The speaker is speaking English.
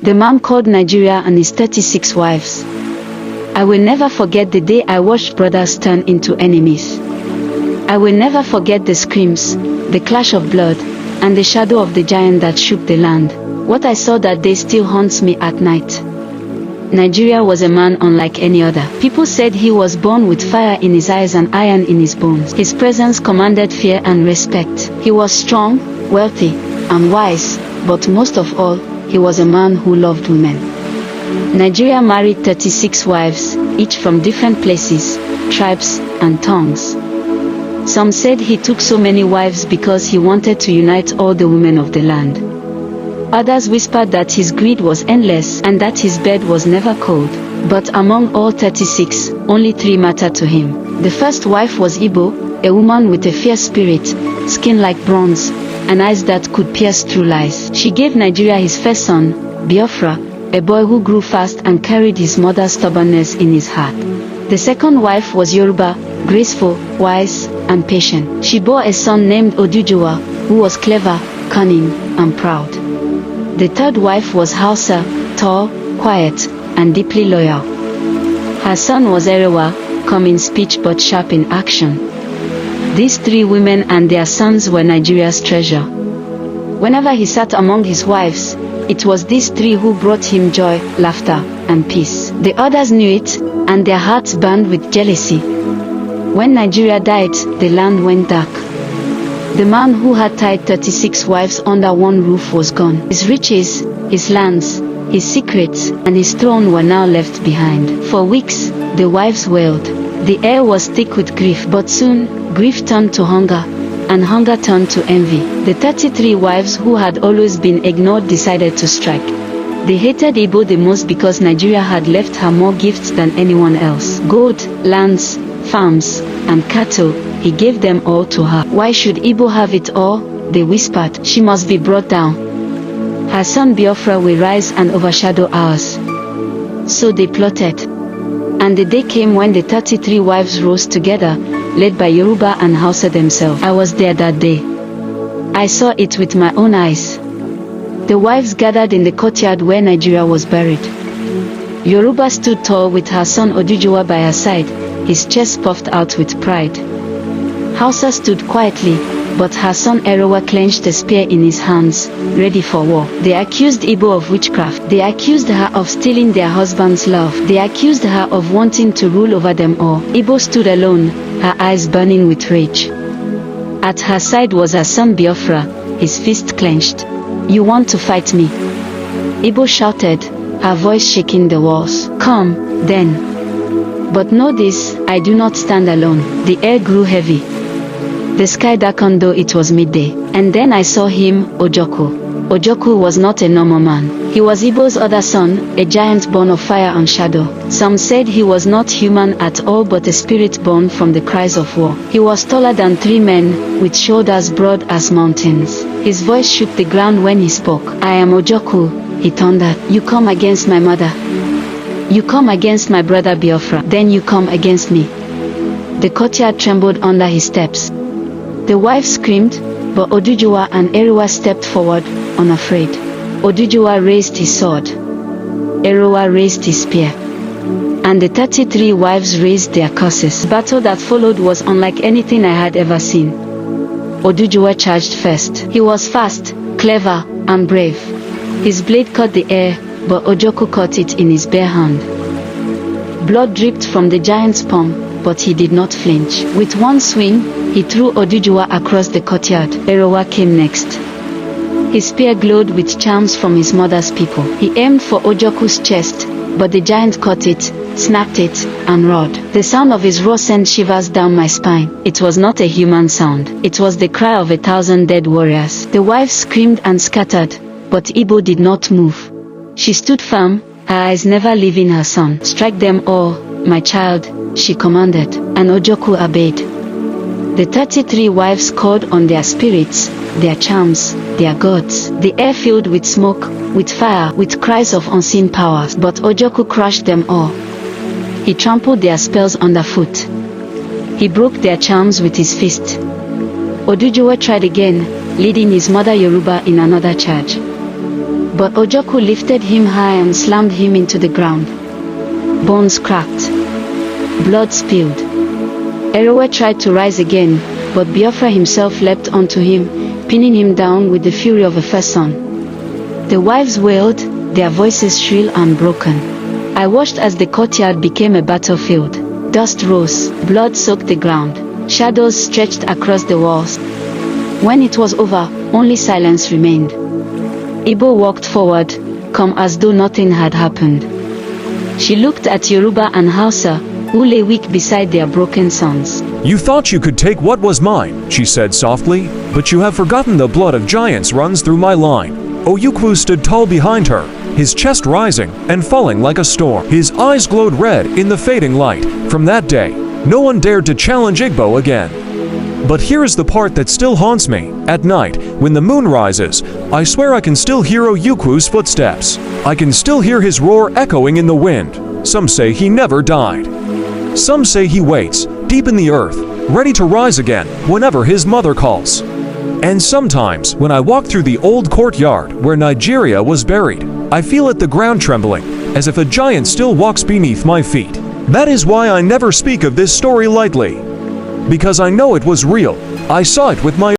The man called Nigeria and his 36 wives. I will never forget the day I watched brothers turn into enemies. I will never forget the screams, the clash of blood, and the shadow of the giant that shook the land. What I saw that day still haunts me at night. Nigeria was a man unlike any other. People said he was born with fire in his eyes and iron in his bones. His presence commanded fear and respect. He was strong, wealthy, and wise, but most of all, he was a man who loved women. Nigeria married 36 wives, each from different places, tribes, and tongues. Some said he took so many wives because he wanted to unite all the women of the land. Others whispered that his greed was endless and that his bed was never cold. But among all 36, only 3 mattered to him. The first wife was Igbo, a woman with a fierce spirit, skin like bronze, and eyes that could pierce through lies. She gave Nigeria his first son, Biafra, a boy who grew fast and carried his mother's stubbornness in his heart. The second wife was Yoruba, graceful, wise, and patient. She bore a son named Oduduwa, who was clever, cunning, and proud. The third wife was Hausa, tall, quiet, and deeply loyal. Her son was Arawa, calm in speech but sharp in action. These 3 women and their sons were Nigeria's treasure. Whenever he sat among his wives, it was these 3 who brought him joy, laughter, and peace. The others knew it, and their hearts burned with jealousy. When Nigeria died, the land went dark. The man who had tied 36 wives under one roof was gone. His riches, his lands, his secrets, and his throne were now left behind. For weeks, the wives wailed. The air was thick with grief, but soon, grief turned to hunger, and hunger turned to envy. The 33 wives who had always been ignored decided to strike. They hated Igbo the most because Nigeria had left her more gifts than anyone else. Gold, lands, farms, and cattle, he gave them all to her. Why should Igbo have it all? They whispered. She must be brought down. Her son Biafra will rise and overshadow ours. So they plotted. And the day came when the 33 wives rose together, led by Yoruba and Hausa themselves. I was there that day. I saw it with my own eyes. The wives gathered in the courtyard where Nigeria was buried. Yoruba stood tall with her son Oduduwa by her side, his chest puffed out with pride. Hausa stood quietly, but her son Arawa clenched a spear in his hands, ready for war. They accused Igbo of witchcraft. They accused her of stealing their husband's love. They accused her of wanting to rule over them all. Igbo stood alone, her eyes burning with rage. At her side was her son Biafra, his fist clenched. You want to fight me? Igbo shouted, her voice shaking the walls. Come, then. But know this, I do not stand alone. The air grew heavy. The sky darkened though it was midday. And then I saw him, Ojukwu. Ojukwu was not a normal man. He was Igbo's other son, a giant born of fire and shadow. Some said he was not human at all but a spirit born from the cries of war. He was taller than 3 men, with shoulders broad as mountains. His voice shook the ground when he spoke. I am Ojukwu, he thundered. You come against my mother. You come against my brother Biafra. Then you come against me. The courtyard trembled under his steps. The wives screamed, but Oduduwa and Arawa stepped forward, unafraid. Oduduwa raised his sword. Arawa raised his spear. And the 33 wives raised their curses. The battle that followed was unlike anything I had ever seen. Oduduwa charged first. He was fast, clever, and brave. His blade cut the air, but Ojukwu caught it in his bare hand. Blood dripped from the giant's palm, but he did not flinch. With one swing, he threw Oduduwa across the courtyard. Arawa came next. His spear glowed with charms from his mother's people. He aimed for Ojukwu's chest, but the giant caught it, snapped it, and roared. The sound of his roar sent shivers down my spine. It was not a human sound. It was the cry of 1,000 dead warriors. The wives screamed and scattered, but Igbo did not move. She stood firm, her eyes never leaving her son. Strike them all, my child, she commanded, and Ojukwu obeyed. The 33 wives called on their spirits, their charms, their gods. The air filled with smoke, with fire, with cries of unseen powers. But Ojukwu crushed them all. He trampled their spells underfoot. He broke their charms with his fist. Oduduwa tried again, leading his mother Yoruba in another charge. But Ojukwu lifted him high and slammed him into the ground. Bones cracked. Blood spilled. Arawa tried to rise again, but Biafra himself leapt onto him, pinning him down with the fury of a first son. The wives wailed, their voices shrill and broken. I watched as the courtyard became a battlefield. Dust rose, blood soaked the ground. Shadows stretched across the walls. When it was over, only silence remained. Igbo walked forward, calm as though nothing had happened. She looked at Yoruba and Hausa, who lay weak beside their broken sons. You thought you could take what was mine, she said softly, but you have forgotten the blood of giants runs through my line. Ojukwu stood tall behind her, his chest rising and falling like a storm. His eyes glowed red in the fading light. From that day, no one dared to challenge Igbo again. But here is the part that still haunts me. At night, when the moon rises, I swear I can still hear Ojukwu's footsteps. I can still hear his roar echoing in the wind. Some say he never died. Some say he waits, deep in the earth, ready to rise again whenever his mother calls. And sometimes, when I walk through the old courtyard where Nigeria was buried, I feel the ground trembling, as if a giant still walks beneath my feet. That is why I never speak of this story lightly. Because I know it was real. I saw it with my